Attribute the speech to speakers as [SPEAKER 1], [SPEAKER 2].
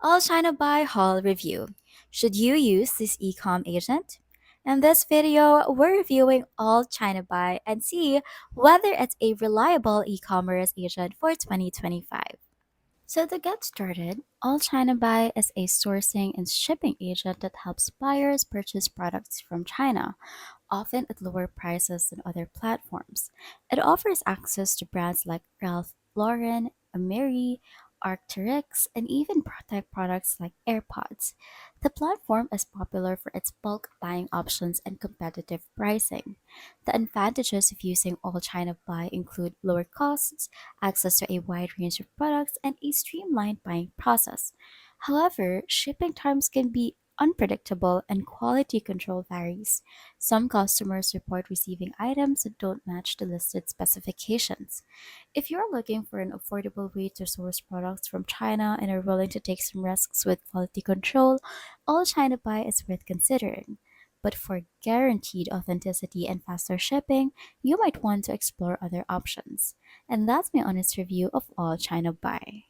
[SPEAKER 1] Allchinabuy haul review. Should you use this ecom agent? In this video, we're reviewing Allchinabuy and see whether it's a reliable e-commerce agent for 2025. So to get started, Allchinabuy is a sourcing and shipping agent that helps buyers purchase products from China, often at lower prices than other platforms. It offers access to brands like Ralph Lauren, Amiri, Arc'teryx, and even tech products like AirPods. The platform is popular for its bulk buying options and competitive pricing. The advantages of using All China Buy include lower costs, access to a wide range of products, and a streamlined buying process. However, shipping times can be unpredictable and quality control varies. Some customers report receiving items that don't match the listed specifications. If you're looking for an affordable way to source products from China and are willing to take some risks with quality control, All China Buy is worth considering. But for guaranteed authenticity and faster shipping, you might want to explore other options. And that's my honest review of All China Buy.